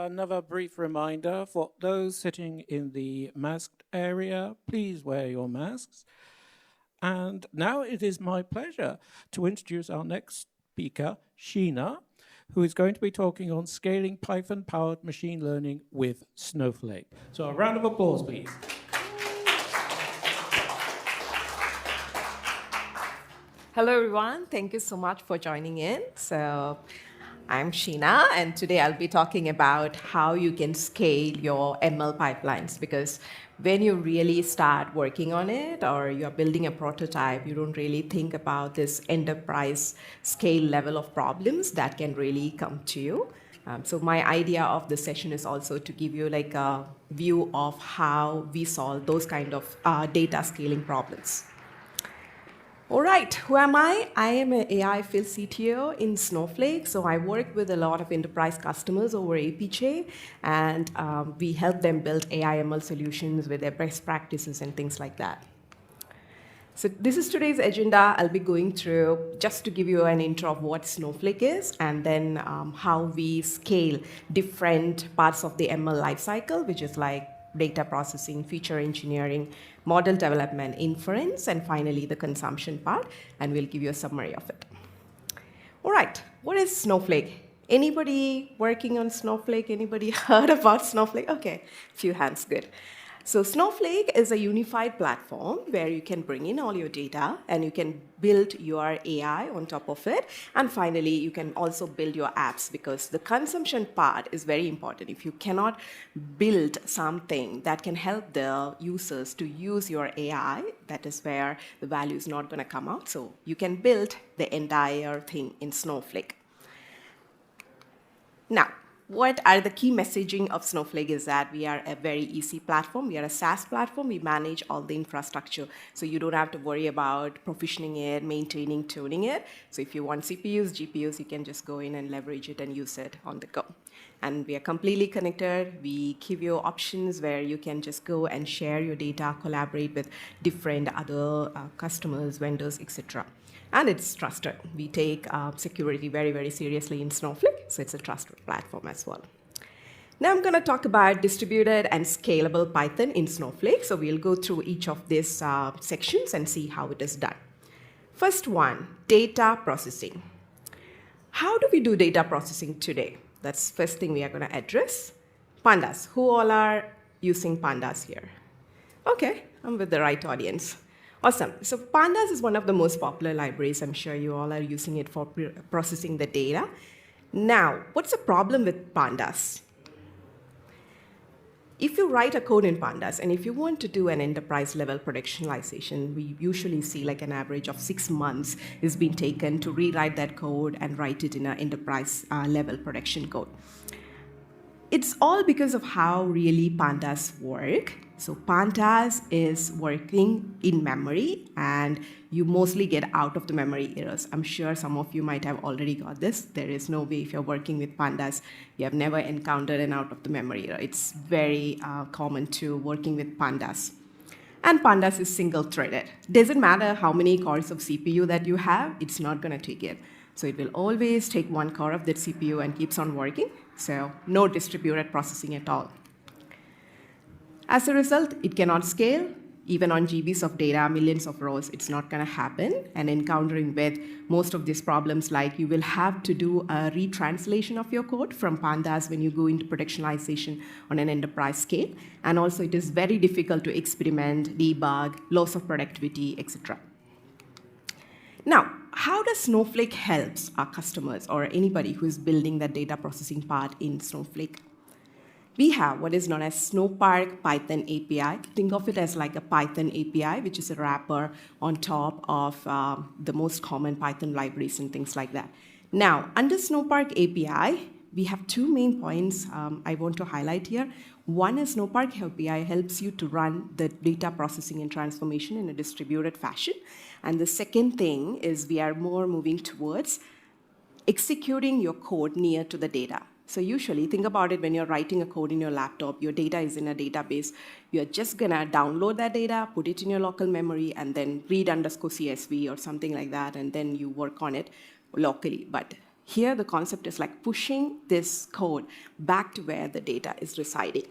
Another brief reminder for those sitting in the masked area, please wear your masks. And now it is my pleasure to introduce our next speaker, Sheena, who is going to be talking on scaling Python-powered machine learning with Snowflake. So a round of applause, please. Hello, everyone. Thank you so much for joining in. So I'm Sheena, and today I'll be talking about how you can scale your ML pipelines, because when you really start working on it or you're building a prototype, you don't really think about this enterprise scale level of problems that can really come to you. So my idea of this session is also to give you like a view of how we solve those kind of data scaling problems. All right, who am I? I am an AI field CTO in Snowflake. So I work with a lot of enterprise customers over APJ, and we help them build AI ML solutions with their best practices and things like that. So this is today's agenda. I'll be going through just to give you an intro of what Snowflake is, and then how we scale different parts of the ML lifecycle, which is like data processing, feature engineering, model development, inference, and finally the consumption part, and we'll give you a summary of it. All right, what is Snowflake? Anybody working on Snowflake? Anybody heard about Snowflake? Okay, few hands, good. So Snowflake is a unified platform where you can bring in all your data and you can build your AI on top of it. And finally, you can also build your apps, because the consumption part is very important. If you cannot build something that can help the users to use your AI, that is where the value is not going to come out. So you can build the entire thing in Snowflake. Now, what are the key messaging of Snowflake is that we are a very easy platform. We are a SaaS platform. We manage all the infrastructure. So you don't have to worry about provisioning it, maintaining, tuning it. So if you want CPUs, GPUs, you can just go in and leverage it and use it on the go. And we are completely connected. We give you options where you can just go and share your data, collaborate with different other customers, vendors, etc. And it's trusted. We take security very, very seriously in Snowflake, so it's a trusted platform as well. Now I'm going to talk about distributed and scalable Python in Snowflake. So we'll go through each of these sections and see how it is done. First one, data processing. How do we do data processing today? That's the first thing we are going to address. Pandas. Who all are using Pandas here? Okay, I'm with the right audience. Awesome. So Pandas is one of the most popular libraries. I'm sure you all are using it for processing the data. Now, what's the problem with Pandas? If you write a code in Pandas, and if you want to do an enterprise level productionization, we usually see like an average of 6 months is being taken to rewrite that code and write it in an enterprise level production code. It's all because of how really Pandas work. So Pandas is working in memory, and you mostly get out of the memory errors. I'm sure some of you might have already got this. There is no way if you're working with Pandas, you have never encountered an out of the memory error. It's very common to working with Pandas. And Pandas is single-threaded. Doesn't matter how many cores of CPU that you have, it's not going to take it. So it will always take one core of that CPU and keeps on working. So no distributed processing at all. As a result, it cannot scale. Even on GBs of data, millions of rows, it's not going to happen. And encountering with most of these problems, like you will have to do a retranslation of your code from Pandas when you go into productionization on an enterprise scale. And also, it is very difficult to experiment, debug, loss of productivity, etc. Now, how does Snowflake help our customers or anybody who is building that data processing part in Snowflake? We have what is known as Snowpark Python API. Think of it as like a Python API, which is a wrapper on top of the most common Python libraries and things like that. Now, under Snowpark API, we have two main points I want to highlight here. One is Snowpark API helps you to run the data processing and transformation in a distributed fashion. And the second thing is we are more moving towards executing your code near to the data. So usually, think about it when you're writing a code in your laptop, your data is in a database. You're just going to download that data, put it in your local memory, and then read _ CSV or something like that, and then you work on it locally. But Here, the concept is like pushing this code back to where the data is residing.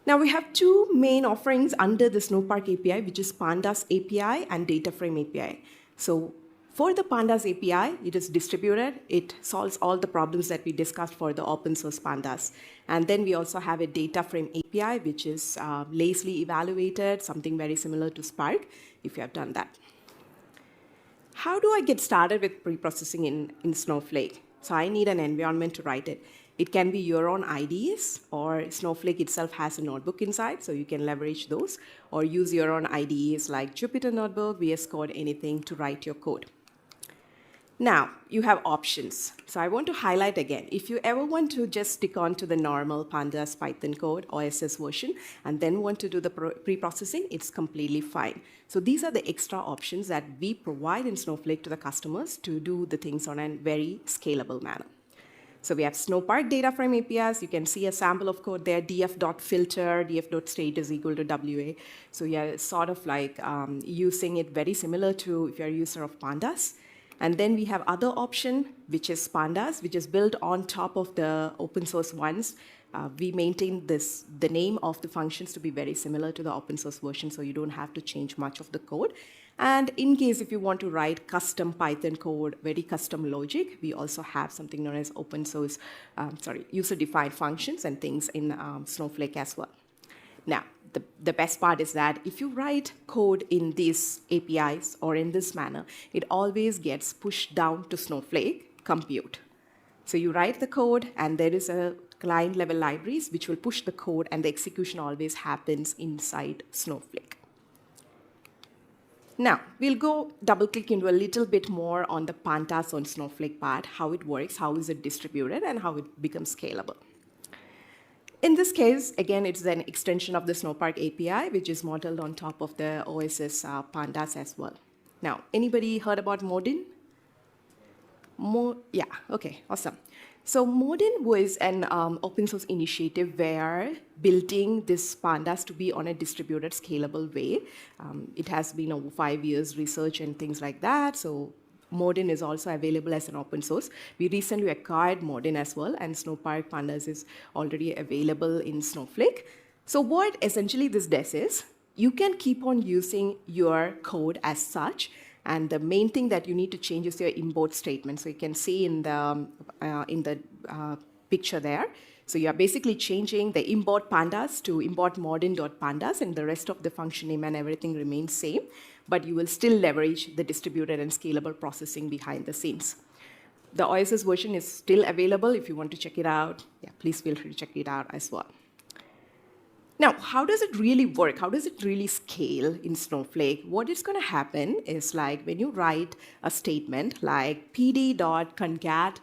Now, we have two main offerings under the Snowpark API, which is Pandas API and DataFrame API. So for the Pandas API, it is distributed. It solves all the problems that we discussed for the open source Pandas. And then we also have a DataFrame API, which is lazily evaluated, something very similar to Spark, if you have done that. How do I get started with pre-processing in Snowflake? So I need an environment to write it. It can be your own IDEs, or Snowflake itself has a notebook inside, so you can leverage those, or use your own IDEs like Jupyter Notebook, VS Code, anything to write your code. Now, you have options. So I want to highlight again, if you ever want to just stick on to the normal Pandas Python code, OSS version, and then want to do the pre-processing, it's completely fine. So these are the extra options that we provide in Snowflake to the customers to do the things on a very scalable manner. So we have Snowpark DataFrame APIs. You can see a sample of code there, df.filter, df.state is equal to WA. So yeah, sort of like using it very similar to if you're a user of Pandas. And then we have other option, which is Pandas, which is built on top of the open source ones. We maintain the name of the functions to be very similar to the open source version, so you don't have to change much of the code. And in case if you want to write custom Python code, very custom logic, we also have something known as user-defined functions and things in Snowflake as well. Now, the best part is that if you write code in these APIs or in this manner, it always gets pushed down to Snowflake compute. So you write the code, and there is a client-level libraries which will push the code, and the execution always happens inside Snowflake. Now, we'll go double-click into a little bit more on the Pandas on Snowflake part, how it works, how is it distributed, and how it becomes scalable. In this case, again, it's an extension of the Snowpark API, which is modeled on top of the OSS Pandas as well. Now, anybody heard about Modin? Yeah, okay, awesome. So Modin was an open source initiative where building this Pandas to be on a distributed, scalable way. It has been over 5 years research and things like that. So Modin is also available as an open source. We recently acquired Modin as well, and Snowpark Pandas is already available in Snowflake. So what essentially this does is, you can keep on using your code as such, and the main thing that you need to change is your import statement. So you can see in the picture there. So you are basically changing the import pandas to import modin.pandas, and the rest of the function name and everything remains same, but you will still leverage the distributed and scalable processing behind the scenes. The OSS version is still available. If you want to check it out, yeah, please feel free to check it out as well. Now, how does it really work? How does it really scale in Snowflake? What is going to happen is, like, when you write a statement like pd.concat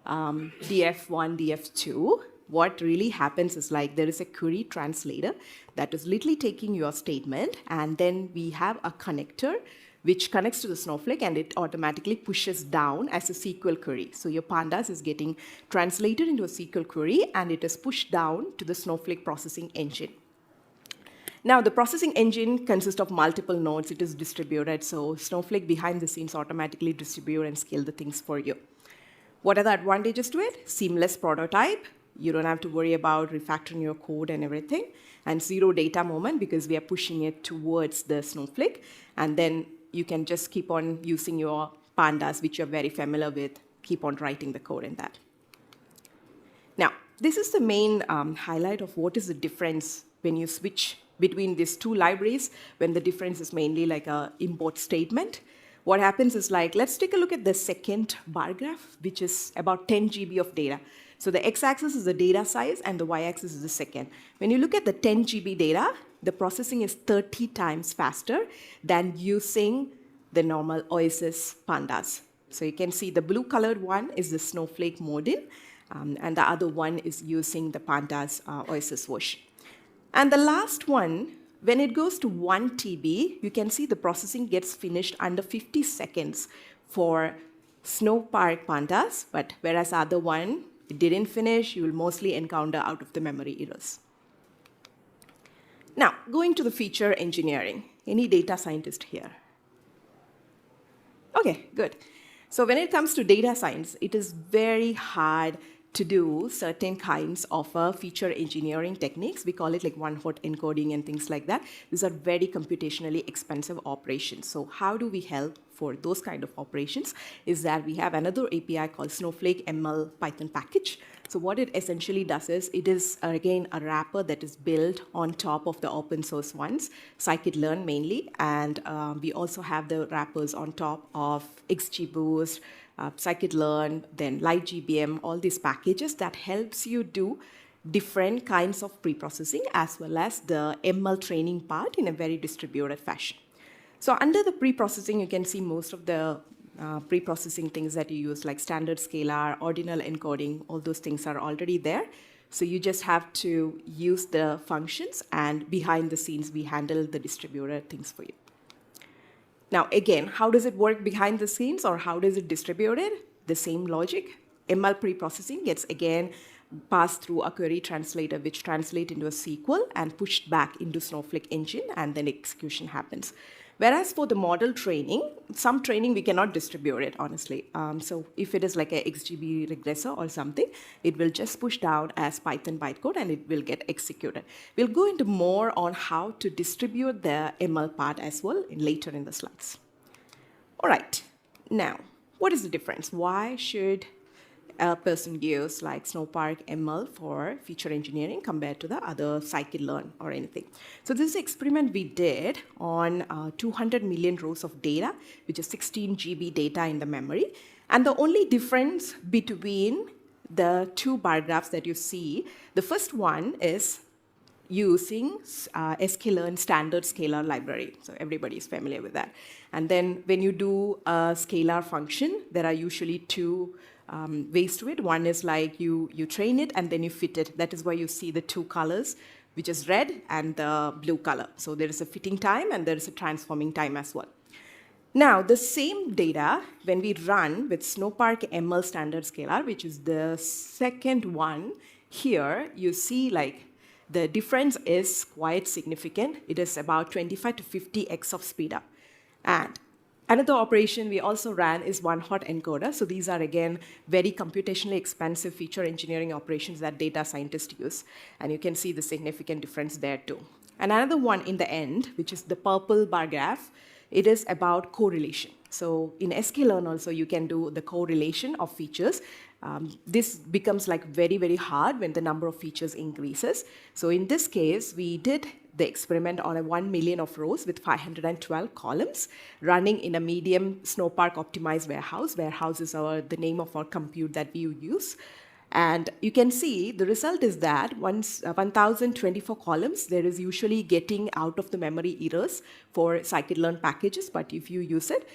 df1, df2, what really happens is, like, there is a query translator that is literally taking your statement, and then we have a connector which connects to the Snowflake, and it automatically pushes down as a SQL query. So your Pandas is getting translated into a SQL query, and it is pushed down to the Snowflake processing engine. Now, the processing engine consists of multiple nodes. It is distributed, so Snowflake behind the scenes automatically distribute and scale the things for you. What are the advantages to it? Seamless prototype. You don't have to worry about refactoring your code and everything. And zero data moment, because we are pushing it towards the Snowflake. And then you can just keep on using your Pandas, which you're very familiar with, keep on writing the code in that. Now, this is the main highlight of what is the difference when you switch between these two libraries, when the difference is mainly like a import statement. What happens is, like, let's take a look at the second bar graph, which is about 10 GB of data. So the x-axis is the data size, and the y-axis is the second. When you look at the 10 GB data, the processing is 30 times faster than using the normal OSS Pandas. So you can see the blue-colored one is the Snowflake Modin, and the other one is using the Pandas OSS version. And the last one, when it goes to 1 TB, you can see the processing gets finished under 50 seconds for Snowpark Pandas, but whereas the other one, it didn't finish, you will mostly encounter out of the memory errors. Now, going to the feature engineering. Any data scientist here? Okay, good. So when it comes to data science, it is very hard to do certain kinds of feature engineering techniques. We call it like one-hot encoding and things like that. These are very computationally expensive operations. So how do we help for those kind of operations is that we have another API called Snowflake ML Python package. So what it essentially does is, it is again a wrapper that is built on top of the open source ones, scikit-learn mainly, and we also have the wrappers on top of XGBoost, scikit-learn, then LightGBM, all these packages that helps you do different kinds of pre-processing as well as the ML training part in a very distributed fashion. So under the pre-processing, you can see most of the pre-processing things that you use, like standard scalar, ordinal encoding, all those things are already there. So you just have to use the functions, and behind the scenes, we handle the distributed things for you. Now, again, how does it work behind the scenes, or how does it distribute it? The same logic. ML pre-processing gets, again, passed through a query translator, which translates into a SQL and pushed back into Snowflake engine, and then execution happens. Whereas for the model training, some training we cannot distribute it, honestly. So if it is like a XGB regressor or something, it will just push down as Python bytecode and it will get executed. We'll go into more on how to distribute the ML part as well later in the slides. All right, now, what is the difference? Why should a person use like Snowpark ML for feature engineering compared to the other scikit-learn or anything? So this experiment we did on 200 million rows of data, which is 16 GB data in the memory. And the only difference between the two bar graphs that you see, the first one is using sklearn standard scalar library. So everybody is familiar with that. And then when you do a scalar function, there are usually two ways to it. One is like you train it and then you fit it. That is why you see the two colors, which is red and the blue color. So there is a fitting time and there is a transforming time as well. Now, the same data, when we run with Snowpark ML standard scalar, which is the second one, here you see like the difference is quite significant. It is about 25 to 50x of speed up. And another operation we also ran is one-hot encoder. So these are, again, very computationally expensive feature engineering operations that data scientists use. And you can see the significant difference there, too. And another one in the end, which is the purple bar graph, it is about correlation. So in sklearn also, you can do the correlation of features. This becomes like very, very hard when the number of features increases. So in this case, we did the experiment on a 1 million of rows with 512 columns running in a medium Snowpark optimized warehouse. Warehouse is the name of our compute that we use. And you can see the result is that once 1,024 columns, there is usually getting out of the memory errors for scikit-learn packages. But if you use it,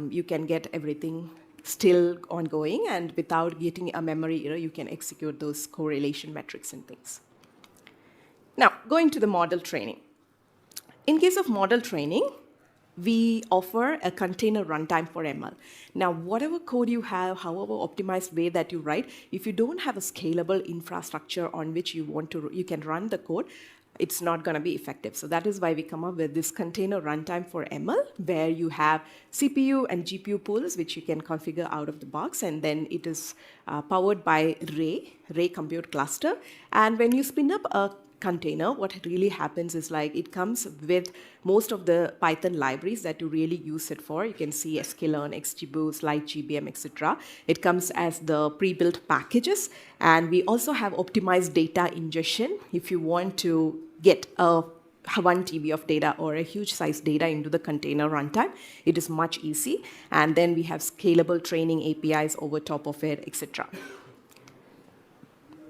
you can get everything still ongoing. And without getting a memory error, you can execute those correlation metrics and things. Now, going to the model training. In case of model training, we offer a container runtime for ML. Now, whatever code you have, however optimized way that you write, if you don't have a scalable infrastructure on which you can run the code, it's not going to be effective. So that is why we come up with this container runtime for ML, where you have CPU and GPU pools, which you can configure out of the box, and then it is powered by Ray compute cluster. And when you spin up a container, what really happens is like it comes with most of the Python libraries that you really use it for. You can see sklearn, XGBoost, LightGBM, etc. It comes as the pre-built packages. And we also have optimized data ingestion. If you want to get a 1 TB of data or a huge size data into the container runtime, it is much easy. And then we have scalable training APIs over top of it, etc.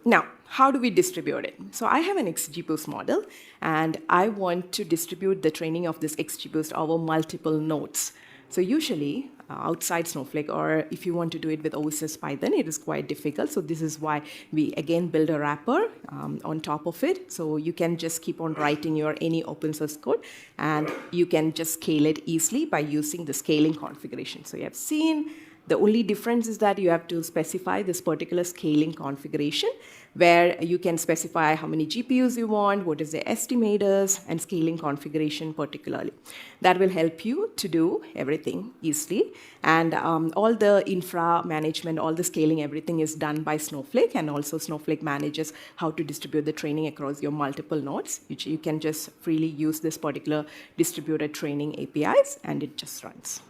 Now, how do we distribute it? So I have an XGBoost model, and I want to distribute the training of this XGBoost over multiple nodes. So usually, outside Snowflake, or if you want to do it with OSS Python, it is quite difficult. So this is why we, again, build a wrapper on top of it. So you can just keep on writing your any open source code, and you can just scale it easily by using the scaling configuration. So you have seen The only difference is that you have to specify this particular scaling configuration where you can specify how many GPUs you want, what is the estimators, and scaling configuration particularly. That will help you to do everything easily. And all the infra management, all the scaling, everything is done by Snowflake, and also Snowflake manages how to distribute the training across your multiple nodes, which you can just freely use this particular distributed training APIs, and it just runs.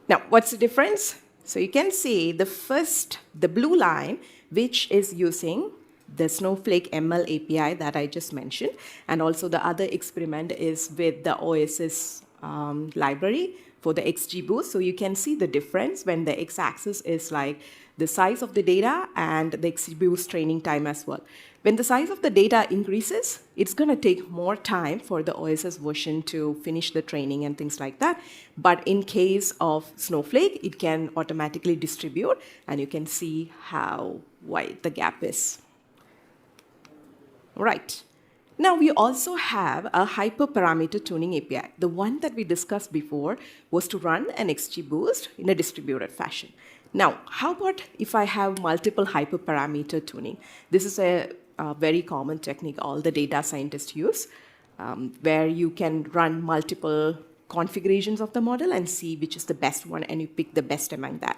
Now, what's the difference? So you can see the blue line, which is using the Snowflake ML API that I just mentioned, and also the other experiment is with the OSS library for the XGBoost. So you can see the difference when the x-axis is like the size of the data and the XGBoost training time as well. When the size of the data increases, it's going to take more time for the OSS version to finish the training and things like that. But in case of Snowflake, it can automatically distribute, and you can see how wide the gap is. Right. Now, we also have a hyperparameter tuning API. The one that we discussed before was to run an XGBoost in a distributed fashion. Now, how about if I have multiple hyperparameter tuning? This is a very common technique all the data scientists use, where you can run multiple configurations of the model and see which is the best one, and you pick the best among that.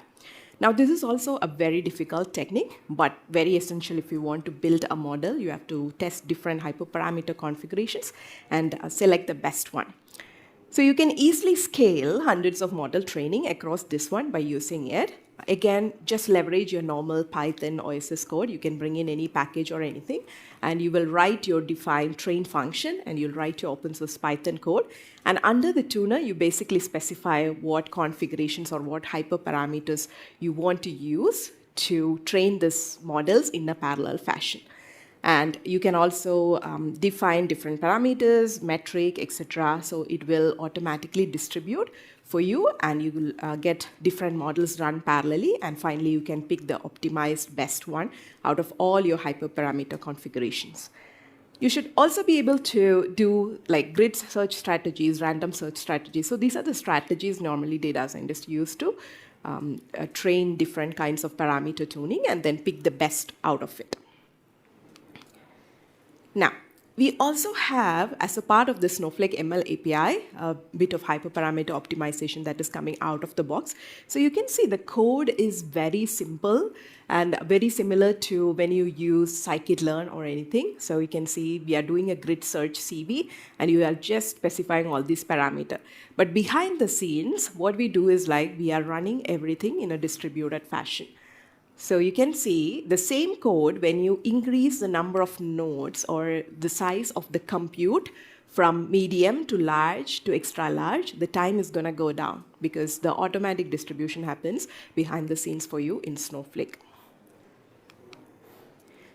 Now, this is also a very difficult technique, but very essential if you want to build a model. You have to test different hyperparameter configurations and select the best one. So you can easily scale hundreds of model training across this one by using it. Again, just leverage your normal Python OSS code. You can bring in any package or anything, and you will write your defined train function, and you'll write your open source Python code. And under the tuner, you basically specify what configurations or what hyperparameters you want to use to train these models in a parallel fashion. And you can also define different parameters, metric, etc. So it will automatically distribute for you, and you will get different models run parallelly. And finally, you can pick the optimized best one out of all your hyperparameter configurations. You should also be able to do like grid search strategies, random search strategies. So these are the strategies normally data scientists use to train different kinds of parameter tuning and then pick the best out of it. Now, we also have, as a part of the Snowflake ML API, a bit of hyperparameter optimization that is coming out of the box. So you can see the code is very simple and very similar to when you use scikit-learn or anything. So you can see we are doing a grid search CV, and you are just specifying all these parameters. But behind the scenes, what we do is like we are running everything in a distributed fashion. So you can see the same code, when you increase the number of nodes or the size of the compute from medium to large to extra large, the time is going to go down because the automatic distribution happens behind the scenes for you in Snowflake.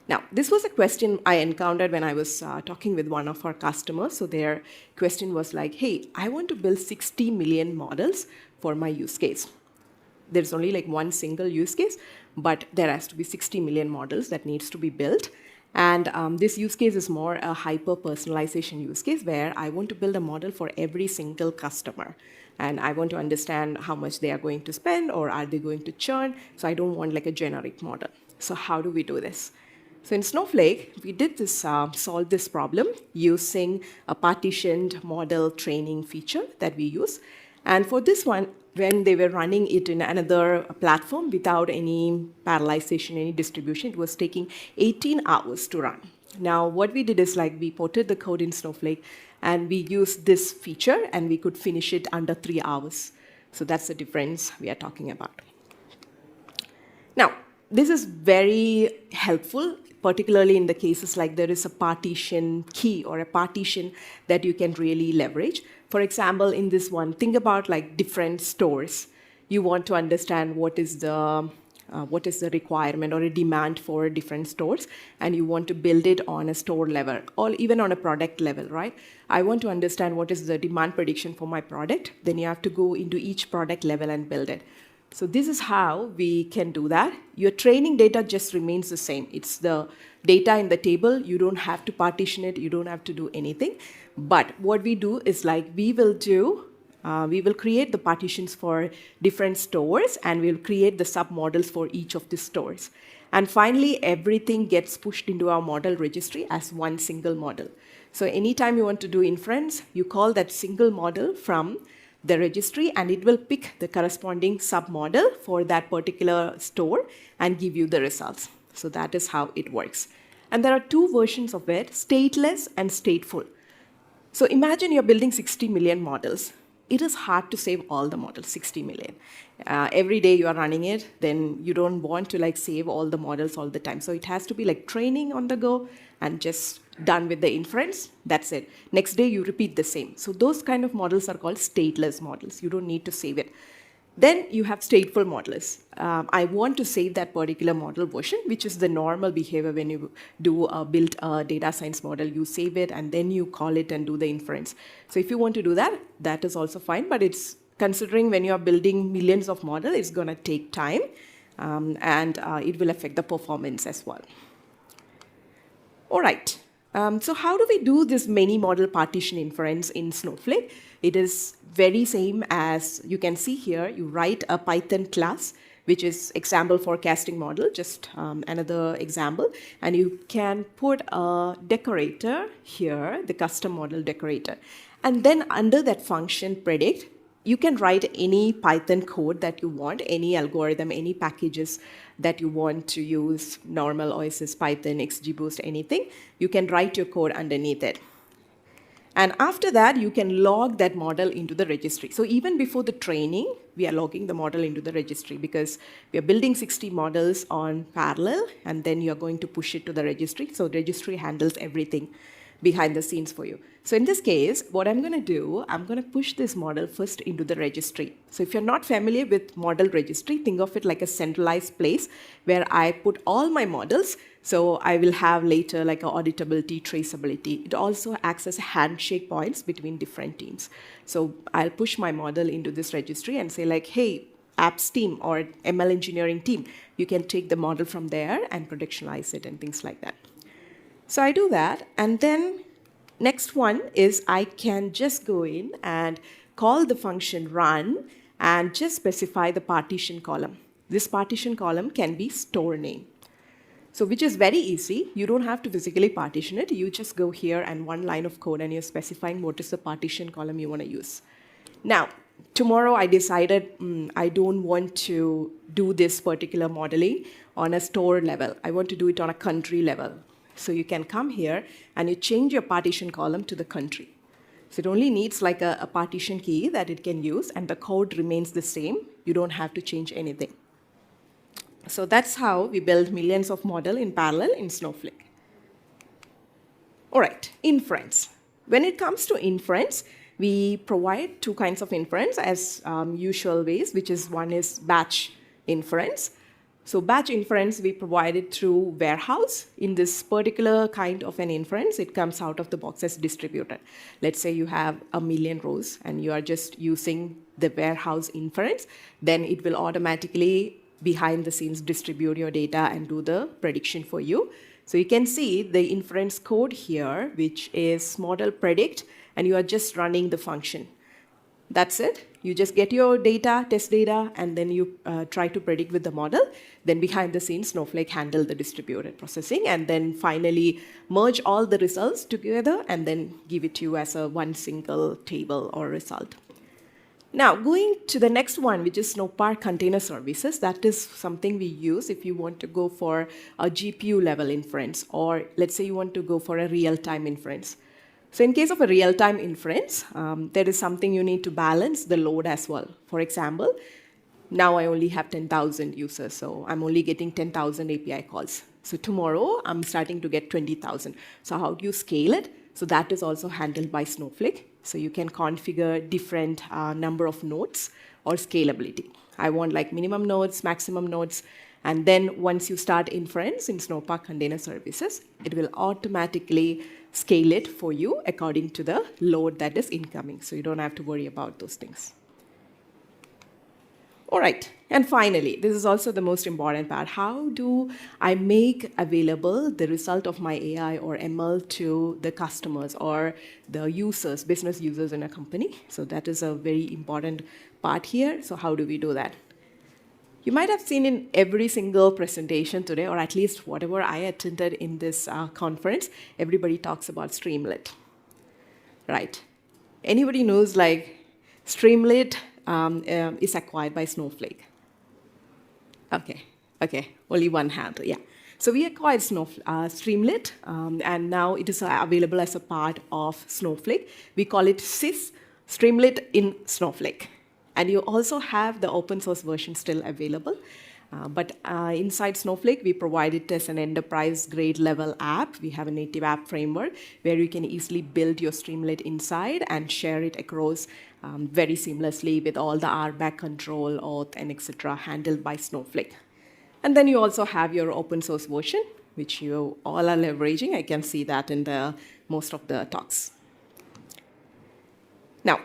Now, this was a question I encountered when I was talking with one of our customers. So their question was like, hey, I want to build 60 million models for my use case. There's only like one single use case, but there has to be 60 million models that needs to be built. And this use case is more a hyper-personalization use case where I want to build a model for every single customer. And I want to understand how much they are going to spend, or are they going to churn. So I don't want like a generic model. So how do we do this? So in Snowflake, we did this, solve this problem using a partitioned model training feature that we use. And for this one, when they were running it in another platform without any parallelization, any distribution, it was taking 18 hours to run. Now, what we did is like we ported the code in Snowflake, and we used this feature, and we could finish it under 3 hours. So that's the difference we are talking about. Now, this is very helpful, particularly in the cases like there is a partition key or a partition that you can really leverage. For example, in this one, think about like different stores. You want to understand what is the requirement or a demand for different stores, and you want to build it on a store level or even on a product level, right? I want to understand what is the demand prediction for my product. Then you have to go into each product level and build it. So this is how we can do that. Your training data just remains the same. It's the data in the table. You don't have to partition it. You don't have to do anything. But what we do is like we will do We will create the partitions for different stores, and we'll create the submodels for each of the stores. And finally, everything gets pushed into our model registry as one single model. So anytime you want to do inference, you call that single model from the registry, and it will pick the corresponding submodel for that particular store and give you the results. So that is how it works. And there are two versions of it, stateless and stateful. So imagine you're building 60 million models. It is hard to save all the models, 60 million. Every day you are running it, then you don't want to save all the models all the time. So it has to be training on the go and just done with the inference. That's it. Next day you repeat the same. So those kind of models are called stateless models. You don't need to save it. Then you have stateful models. I want to save that particular model version, which is the normal behavior when you build a data science model. You save it and then you call it and do the inference. So if you want to do that, that is also fine. But it's considering when you are building millions of models, it's going to take time, and it will affect the performance as well. All right. So how do we do this many model partition inference in Snowflake? It is very same as you can see here. You write a Python class, which is example forecasting model, just another example. And you can put a decorator here, the custom model decorator. And then under that function predict, you can write any Python code that you want, any algorithm, any packages that you want to use, normal OSS, Python, XGBoost, anything. You can write your code underneath it. And after that, you can log that model into the registry. So even before the training, we are logging the model into the registry because we are building 60 models on parallel, and then you're going to push it to the registry. So the registry handles everything behind the scenes for you. So in this case, what I'm going to do, I'm going to push this model first into the registry. So if you're not familiar with model registry, think of it like a centralized place where I put all my models. So I will have later like a auditability, traceability. It also acts as handshake points between different teams. So I'll push my model into this registry and say like, hey, apps team or ML engineering team, you can take the model from there and productionize it and things like that. So I do that, and then next one is I can just go in and call the function run and just specify the partition column. This partition column can be store name. So which is very easy. You don't have to physically partition it. You just go here and one line of code and you're specifying what is the partition column you want to use. Now, tomorrow I decided I don't want to do this particular modeling on a store level. I want to do it on a country level. So you can come here and you change your partition column to the country. So it only needs like a partition key that it can use, and the code remains the same. You don't have to change anything. So that's how we build millions of models in parallel in Snowflake. All right, inference. When it comes to inference, we provide two kinds of inference as usual ways, which is one is batch inference. So batch inference, we provide it through warehouse. In this particular kind of an inference, it comes out of the box as distributed. Let's say you have 1 million rows and you are just using the warehouse inference, then it will automatically behind the scenes distribute your data and do the prediction for you. So you can see the inference code here, which is model predict, and you are just running the function. That's it. You just get your data, test data, and then you try to predict with the model. Then behind the scenes, Snowflake handle the distributed processing, and then finally merge all the results together and then give it to you as a one single table or result. Now, going to the next one, which is Snowpark Container Services. That is something we use if you want to go for a GPU level inference, or let's say you want to go for a real-time inference. So in case of a real-time inference, there is something you need to balance the load as well. For example, now I only have 10,000 users, so I'm only getting 10,000 API calls. So tomorrow, I'm starting to get 20,000. So how do you scale it? So that is also handled by Snowflake. So you can configure different number of nodes or scalability. I want like minimum nodes, maximum nodes. And then once you start inference in Snowpark Container Services, it will automatically scale it for you according to the load that is incoming. So you don't have to worry about those things. All right, and finally, this is also the most important part. How do I make available the result of my AI or ML to the customers or the users, business users in a company? So that is a very important part here. So how do we do that? You might have seen in every single presentation today, or at least whatever I attended in this conference, everybody talks about Streamlit, right? Anybody knows like Streamlit is acquired by Snowflake? Okay, only one hand, yeah. So we acquired Streamlit, and now it is available as a part of Snowflake. We call it Streamlit in Snowflake. And you also have the open source version still available. But inside Snowflake, we provide it as an enterprise grade level app. We have a native app framework where you can easily build your Streamlit inside and share it across very seamlessly with all the RBAC control, auth, and etc. handled by Snowflake. And then you also have your open source version, which you all are leveraging. I can see that in most of the talks. Now,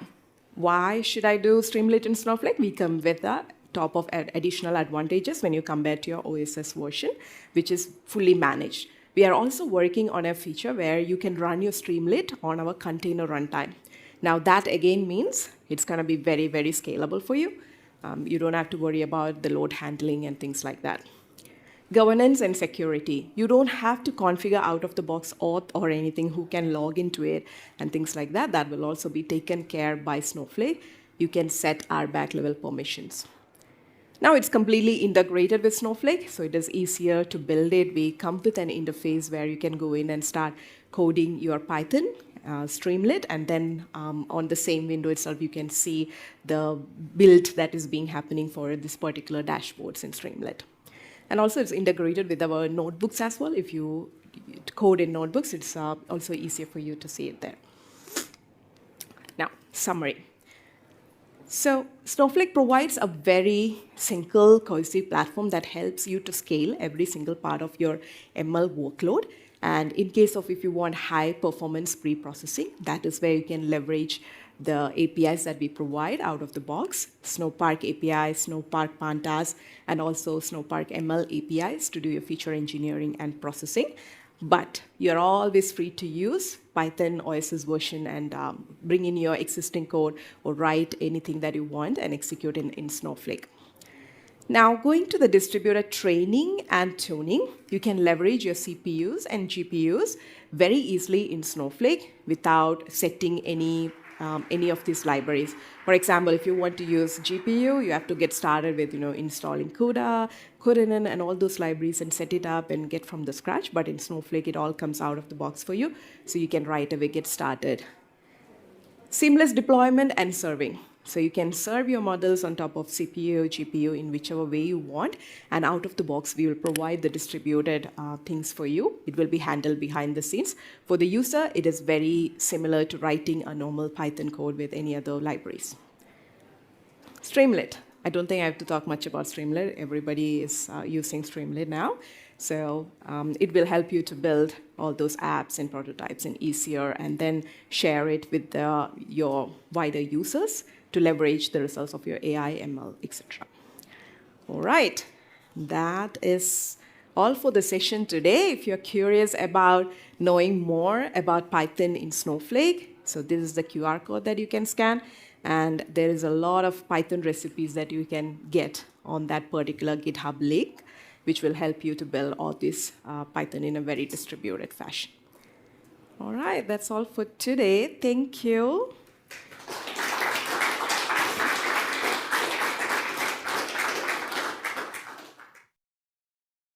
why should I do Streamlit in Snowflake? We come with a top of additional advantages when you compare to your OSS version, which is fully managed. We are also working on a feature where you can run your Streamlit on our container runtime. Now that again means it's going to be very, very scalable for you. You don't have to worry about the load handling and things like that. Governance and security. You don't have to configure out-of-the-box auth or anything who can log into it and things like that. That will also be taken care by Snowflake. You can set RBAC level permissions. Now it's completely integrated with Snowflake, so it is easier to build it. We come with an interface where you can go in and start coding your Python Streamlit, and then on the same window itself, you can see the build that is being happening for this particular dashboards in Streamlit. And also it's integrated with our notebooks as well. If you code in notebooks, it's also easier for you to see it there. Now, summary. So Snowflake provides a very single, cohesive platform that helps you to scale every single part of your ML workload. And in case of if you want high performance pre-processing, that is where you can leverage the APIs that we provide out of the box, Snowpark API, Snowpark Pandas, and also Snowpark ML APIs to do your feature engineering and processing. But you're always free to use Python OSS version and bring in your existing code or write anything that you want and execute in Snowflake. Now, going to the distributed training and tuning, you can leverage your CPUs and GPUs very easily in Snowflake without setting any of these libraries. For example, if you want to use GPU, you have to get started with installing CUDA, Cudanon, and all those libraries and set it up and get from the scratch. But in Snowflake, it all comes out of the box for you, so you can right away get started. Seamless deployment and serving. So you can serve your models on top of CPU, GPU in whichever way you want. And out of the box, we will provide the distributed things for you. It will be handled behind the scenes. For the user, it is very similar to writing a normal Python code with any other libraries. Streamlit. I don't think I have to talk much about Streamlit. Everybody is using Streamlit now. So it will help you to build all those apps and prototypes and easier, and then share it with your wider users to leverage the results of your AI, ML, etc. All right, that is all for the session today. If you're curious about knowing more about Python in Snowflake, so this is the QR code that you can scan, and there is a lot of Python recipes that you can get on that particular GitHub link, which will help you to build all this Python in a very distributed fashion. All right, that's all for today. Thank you.